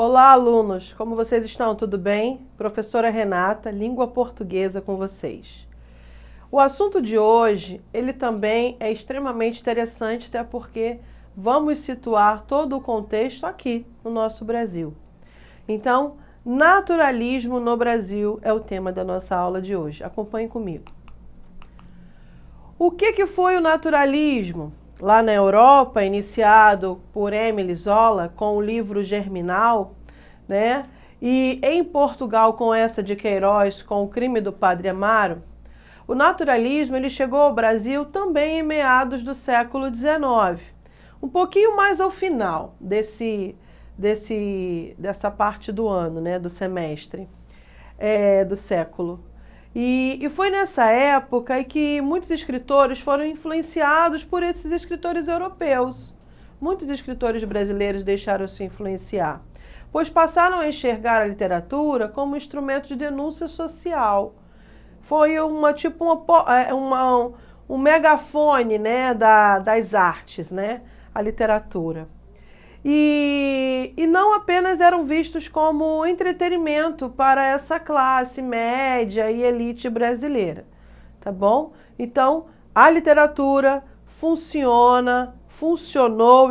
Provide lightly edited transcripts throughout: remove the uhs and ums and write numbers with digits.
Olá, alunos! Como vocês estão? Tudo bem? Professora Renata, língua portuguesa com vocês. O assunto de hoje, ele também é extremamente interessante, até porque vamos situar todo o contexto aqui no nosso Brasil. Então, naturalismo no Brasil é o tema da nossa aula de hoje. Acompanhe comigo. O que foi o naturalismo? Lá na Europa, iniciado por Émile Zola com o livro Germinal, né? E em Portugal com essa de Queiroz, com o Crime do Padre Amaro, o naturalismo ele chegou ao Brasil também em meados do século XIX, um pouquinho mais ao final dessa parte do ano, né? Do semestre, do século. E foi nessa época que muitos escritores foram influenciados por esses escritores europeus. Muitos escritores brasileiros deixaram-se influenciar, pois passaram a enxergar a literatura como instrumento de denúncia social. Foi um megafone, né, das artes, né, a literatura. E não apenas eram vistos como entretenimento para essa classe média e elite brasileira, tá bom? Então, a literatura funcionou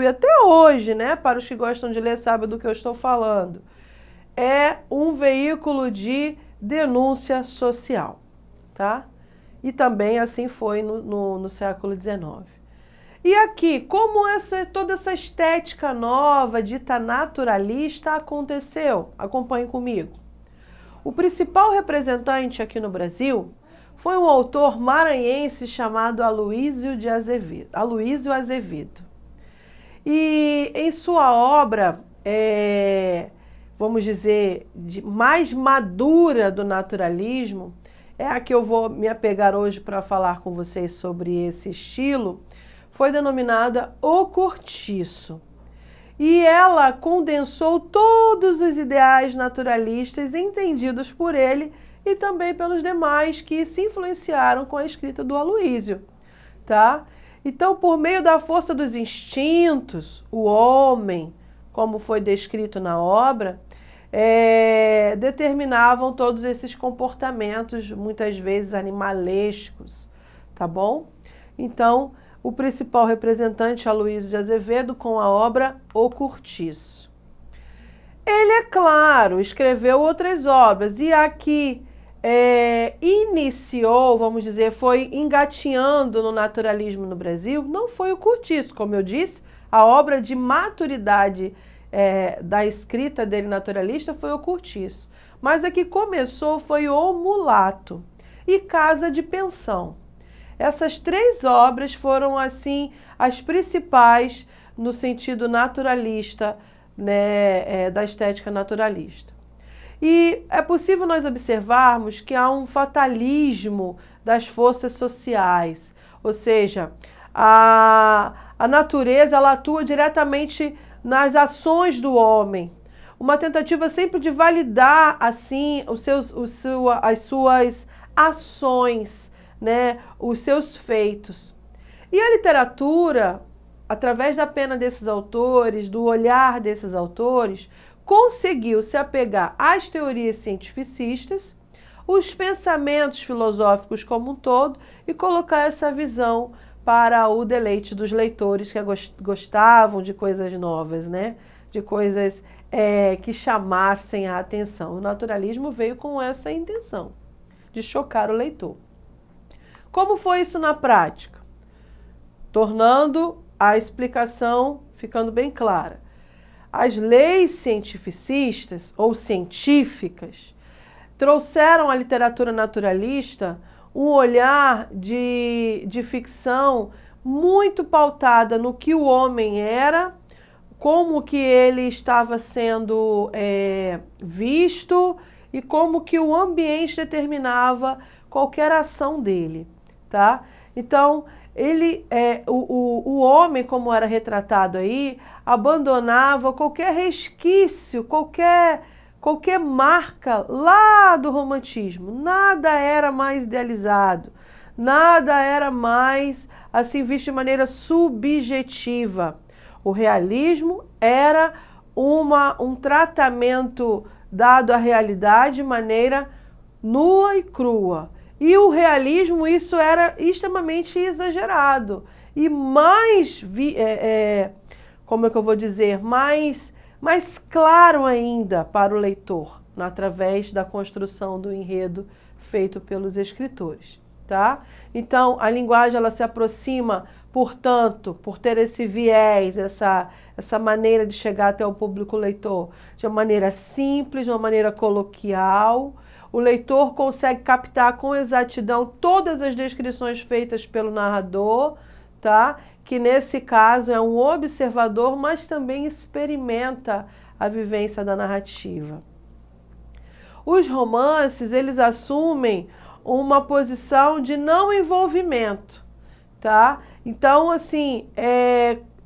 e até hoje, né, para os que gostam de ler sabem do que eu estou falando, é um veículo de denúncia social, tá? E também assim foi no século XIX. E aqui, como toda essa estética nova, dita naturalista, aconteceu? Acompanhe comigo. O principal representante aqui no Brasil foi um autor maranhense chamado Aloísio Azevedo. E em sua obra, vamos dizer, mais madura do naturalismo, é a que eu vou me apegar hoje para falar com vocês sobre esse estilo, foi denominada O Cortiço. E ela condensou todos os ideais naturalistas entendidos por ele e também pelos demais que se influenciaram com a escrita do Aloísio, tá? Então, por meio da força dos instintos, o homem, como foi descrito na obra, determinavam todos esses comportamentos, muitas vezes animalescos, tá bom? Então, o principal representante, Aloísio de Azevedo, com a obra O Cortiço. Ele, é claro, escreveu outras obras e aqui iniciou, vamos dizer, foi engatinhando no naturalismo no Brasil, não foi o Cortiço, como eu disse, a obra de maturidade da escrita dele naturalista foi O Cortiço. Mas a que começou foi O Mulato e Casa de Pensão. Essas três obras foram, assim, as principais no sentido naturalista, né, da estética naturalista. E é possível nós observarmos que há um fatalismo das forças sociais, ou seja, a natureza ela atua diretamente nas ações do homem. Uma tentativa sempre de validar, assim, as suas ações, né, os seus feitos. E a literatura, através da pena desses autores, do olhar desses autores, conseguiu se apegar às teorias cientificistas, os pensamentos filosóficos como um todo e colocar essa visão para o deleite dos leitores que gostavam de coisas novas, né, de coisas que chamassem a atenção. O naturalismo veio com essa intenção, de chocar o leitor. Como foi isso na prática? Tornando a explicação ficando bem clara. As leis cientificistas ou científicas trouxeram à literatura naturalista um olhar de ficção muito pautada no que o homem era, como que ele estava sendo visto e como que o ambiente determinava qualquer ação dele. Tá? Então, o homem, como era retratado aí, abandonava qualquer resquício, qualquer marca lá do romantismo. Nada era mais idealizado, nada era mais assim visto de maneira subjetiva. O realismo era um tratamento dado à realidade de maneira nua e crua. E o realismo, isso era extremamente exagerado. E mais, como é que eu vou dizer, mais claro ainda para o leitor, através da construção do enredo feito pelos escritores, tá? Então, a linguagem, ela se aproxima, portanto, por ter esse viés, essa maneira de chegar até o público leitor, de uma maneira simples, de uma maneira coloquial. O leitor consegue captar com exatidão todas as descrições feitas pelo narrador, tá? Que nesse caso é um observador, mas também experimenta a vivência da narrativa. Os romances, eles assumem uma posição de não envolvimento, tá? Então, assim,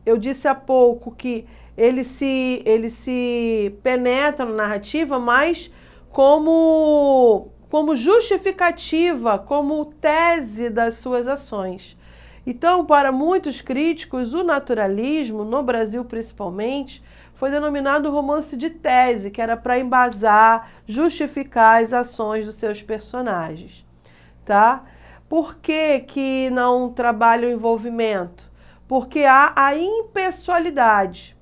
eu disse há pouco que ele se penetra na narrativa, mas como justificativa, como tese das suas ações. Então, para muitos críticos, o naturalismo, no Brasil principalmente, foi denominado romance de tese, que era para embasar, justificar as ações dos seus personagens, tá? Por que não trabalha o envolvimento? Porque há a impessoalidade.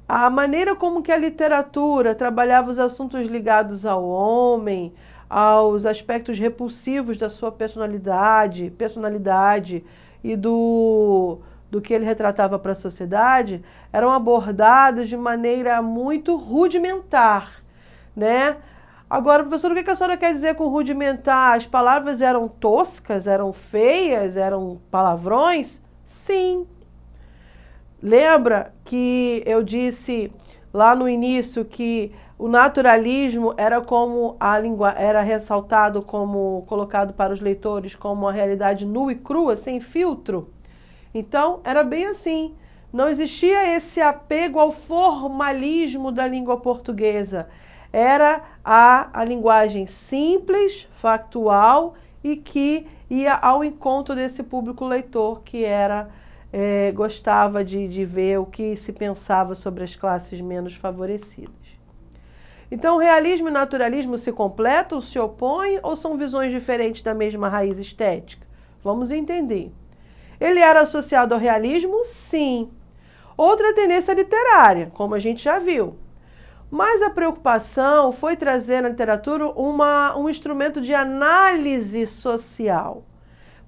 A maneira como que a literatura trabalhava os assuntos ligados ao homem, aos aspectos repulsivos da sua personalidade e do que ele retratava para a sociedade, eram abordados de maneira muito rudimentar, né? Agora, professor, o que a senhora quer dizer com rudimentar? As palavras eram toscas, eram feias, eram palavrões? Sim. Lembra que eu disse lá no início que o naturalismo era como era ressaltado, como colocado para os leitores como uma realidade nua e crua, sem filtro? Então, era bem assim. Não existia esse apego ao formalismo da língua portuguesa. Era a linguagem simples, factual e que ia ao encontro desse público leitor que gostava de ver o que se pensava sobre as classes menos favorecidas. Então, realismo e naturalismo se completam, se opõem ou são visões diferentes da mesma raiz estética? Vamos entender. Ele era associado ao realismo? Sim. Outra tendência literária, como a gente já viu. Mas a preocupação foi trazer na literatura um instrumento de análise social.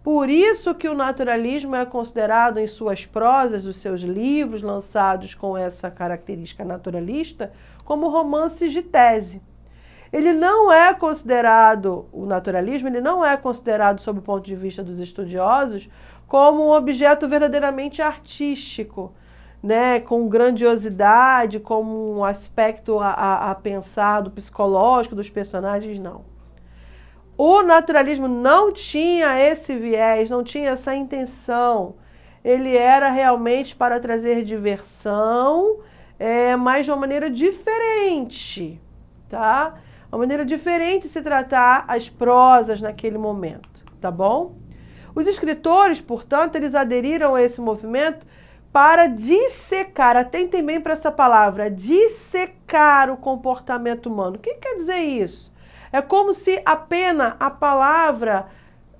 Por isso que o naturalismo é considerado em suas prosas, os seus livros lançados com essa característica naturalista, como romances de tese. Ele não é considerado, o naturalismo, ele não é considerado, sob o ponto de vista dos estudiosos, como um objeto verdadeiramente artístico, né, com grandiosidade, como um aspecto a pensar do psicológico dos personagens, não. O naturalismo não tinha esse viés, não tinha essa intenção. Ele era realmente para trazer diversão, mas de uma maneira diferente, tá? Uma maneira diferente de se tratar as prosas naquele momento, tá bom? Os escritores, portanto, eles aderiram a esse movimento para dissecar, atentem bem para essa palavra, dissecar o comportamento humano. O que quer dizer isso? É como se apenas a palavra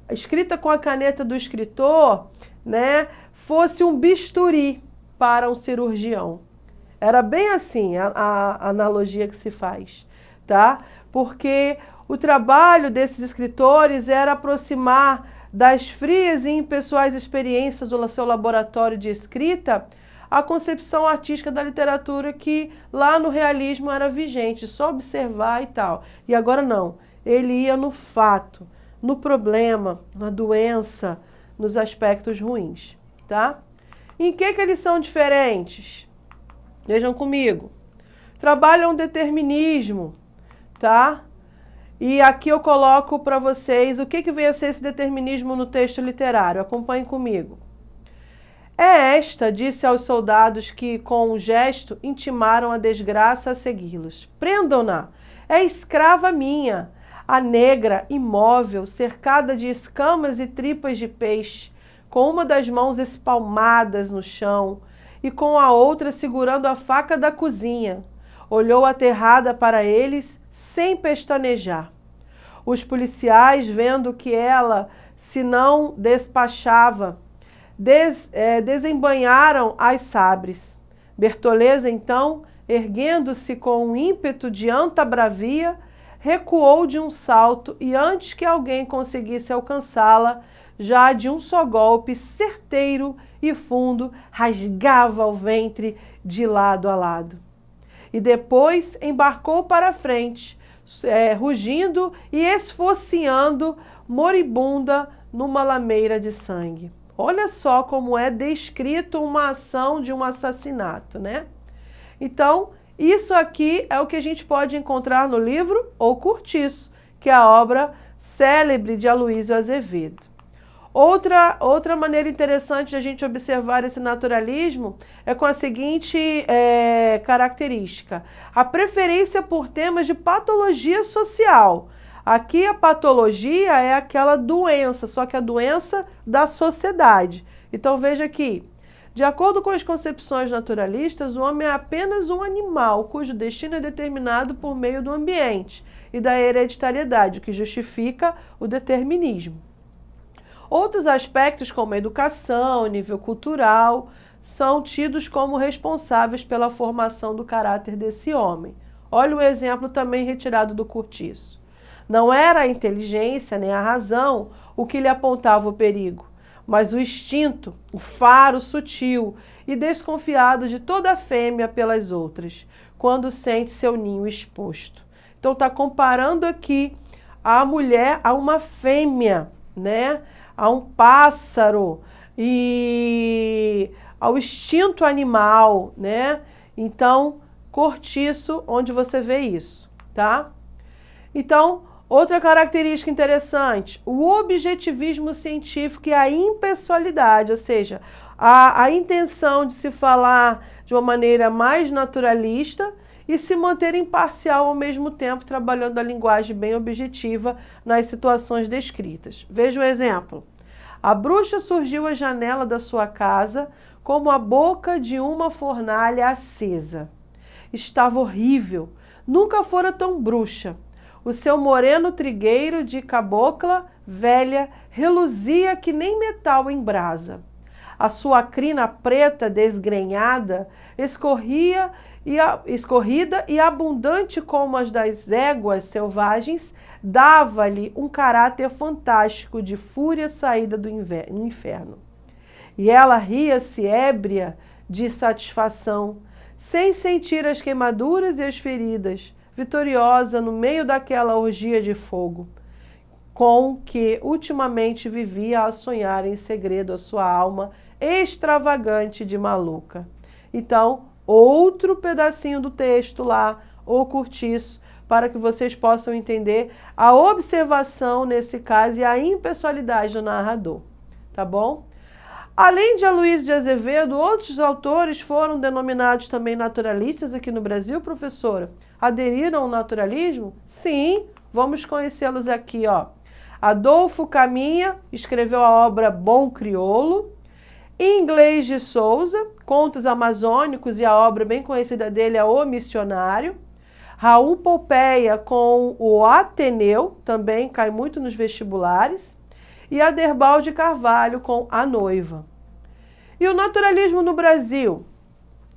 escrita com a caneta do escritor, né, fosse um bisturi para um cirurgião. Era bem assim a analogia que se faz, tá? Porque o trabalho desses escritores era aproximar das frias e impessoais experiências do seu laboratório de escrita a concepção artística da literatura que lá no realismo era vigente, só observar e tal. E agora não, ele ia no fato, no problema, na doença, nos aspectos ruins, tá? Em que eles são diferentes? Vejam comigo. Trabalham o determinismo, tá? E aqui eu coloco para vocês o que vem a ser esse determinismo no texto literário. Acompanhem comigo. É esta, disse aos soldados que, com um gesto, intimaram a desgraça a segui-los. Prendam-na, é escrava minha, a negra, imóvel, cercada de escamas e tripas de peixe, com uma das mãos espalmadas no chão e com a outra segurando a faca da cozinha. olhou aterrada para eles sem pestanejar. Os policiais, vendo que ela se não despachava, desembainharam as sabres. Bertoleza, então, erguendo-se com um ímpeto de anta bravia, recuou de um salto e, antes que alguém conseguisse alcançá-la, já de um só golpe certeiro e fundo, rasgava o ventre de lado a lado. E depois embarcou para a frente, rugindo e esfocinhando, moribunda numa lameira de sangue. Olha só como é descrito uma ação de um assassinato, né? Então, isso aqui é o que a gente pode encontrar no livro O Cortiço, que é a obra célebre de Aloysio Azevedo. Outra maneira interessante de a gente observar esse naturalismo é com a seguinte característica: a preferência por temas de patologia social. Aqui a patologia é aquela doença, só que a doença da sociedade. Então veja aqui, de acordo com as concepções naturalistas, o homem é apenas um animal cujo destino é determinado por meio do ambiente e da hereditariedade, o que justifica o determinismo. Outros aspectos, como a educação, nível cultural, são tidos como responsáveis pela formação do caráter desse homem. Olha o exemplo também retirado do Cortiço. Não era a inteligência nem a razão o que lhe apontava o perigo, mas o instinto, o faro sutil e desconfiado de toda a fêmea pelas outras, quando sente seu ninho exposto. Então está comparando aqui a mulher a uma fêmea, né? A um pássaro e ao instinto animal, né? Então, Cortiço, onde você vê isso, tá? Então, outra característica interessante, o objetivismo científico e a impessoalidade, ou seja, a intenção de se falar de uma maneira mais naturalista e se manter imparcial ao mesmo tempo, trabalhando a linguagem bem objetiva nas situações descritas. Veja o exemplo. A bruxa surgiu à janela da sua casa como a boca de uma fornalha acesa. Estava horrível, nunca fora tão bruxa. O seu moreno trigueiro de cabocla velha reluzia que nem metal em brasa. A sua crina preta desgrenhada escorrida e abundante como as das éguas selvagens, dava-lhe um caráter fantástico de fúria saída do inferno. E ela ria-se ébria de satisfação, sem sentir as queimaduras e as feridas, vitoriosa no meio daquela orgia de fogo, com que ultimamente vivia a sonhar em segredo a sua alma extravagante de maluca. Então, outro pedacinho do texto lá, O Cortiço, para que vocês possam entender a observação nesse caso e a impessoalidade do narrador, tá bom? Além de Aloysio de Azevedo, outros autores foram denominados também naturalistas aqui no Brasil, professora. Aderiram ao naturalismo? Sim, vamos conhecê-los aqui, ó. Adolfo Caminha escreveu a obra Bom Crioulo. Inglês de Souza, Contos Amazônicos, e a obra bem conhecida dele é O Missionário. Raul Pompeia com o Ateneu, também cai muito nos vestibulares. E Aderbal de Carvalho com A Noiva. E o naturalismo no Brasil,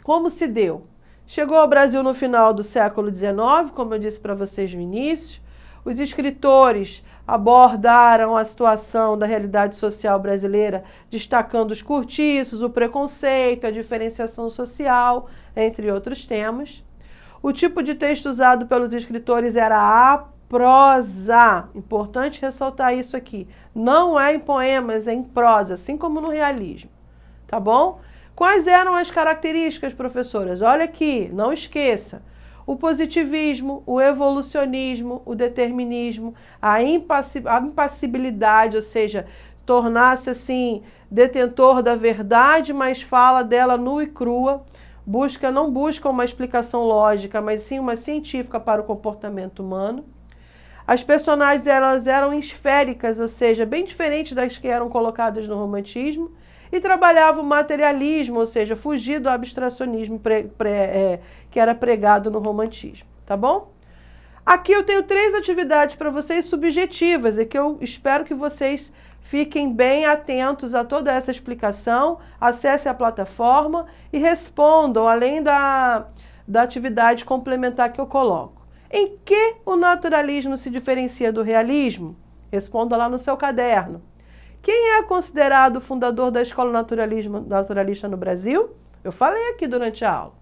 como se deu? Chegou ao Brasil no final do século XIX, como eu disse para vocês no início. Os escritores abordaram a situação da realidade social brasileira, destacando os cortiços, o preconceito, a diferenciação social, entre outros temas. O tipo de texto usado pelos escritores era a prosa. Importante ressaltar isso aqui. Não é em poemas, é em prosa, assim como no realismo. Tá bom? Quais eram as características, professoras? Olha aqui, não esqueça. O positivismo, o evolucionismo, o determinismo, a impassibilidade, ou seja, tornar-se assim detentor da verdade, mas fala dela nua e crua. Não busca uma explicação lógica, mas sim uma científica para o comportamento humano. As personagens elas eram esféricas, ou seja, bem diferentes das que eram colocadas no romantismo. e trabalhava o materialismo, ou seja, fugir do abstracionismo que era pregado no romantismo, tá bom? Aqui eu tenho 3 atividades para vocês subjetivas e que eu espero que vocês fiquem bem atentos a toda essa explicação, acessem a plataforma e respondam, além da atividade complementar que eu coloco. Em que o naturalismo se diferencia do realismo? Responda lá no seu caderno. Quem é considerado o fundador da escola naturalista no Brasil? Eu falei aqui durante a aula.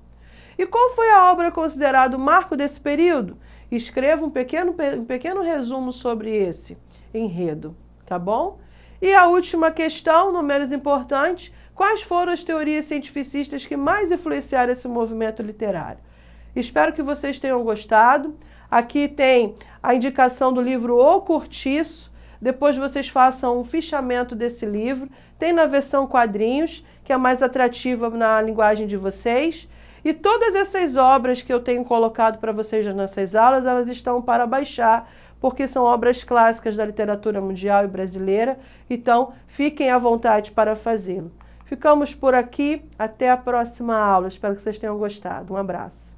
E qual foi a obra considerada o marco desse período? Escreva um pequeno resumo sobre esse enredo, tá bom? E a última questão, não menos importante, quais foram as teorias cientificistas que mais influenciaram esse movimento literário? Espero que vocês tenham gostado. Aqui tem a indicação do livro O Cortiço. Depois vocês façam um fichamento desse livro. Tem na versão quadrinhos, que é mais atrativa na linguagem de vocês. E todas essas obras que eu tenho colocado para vocês nessas aulas, elas estão para baixar, porque são obras clássicas da literatura mundial e brasileira. Então, fiquem à vontade para fazê-lo. Ficamos por aqui. Até a próxima aula. Espero que vocês tenham gostado. Um abraço.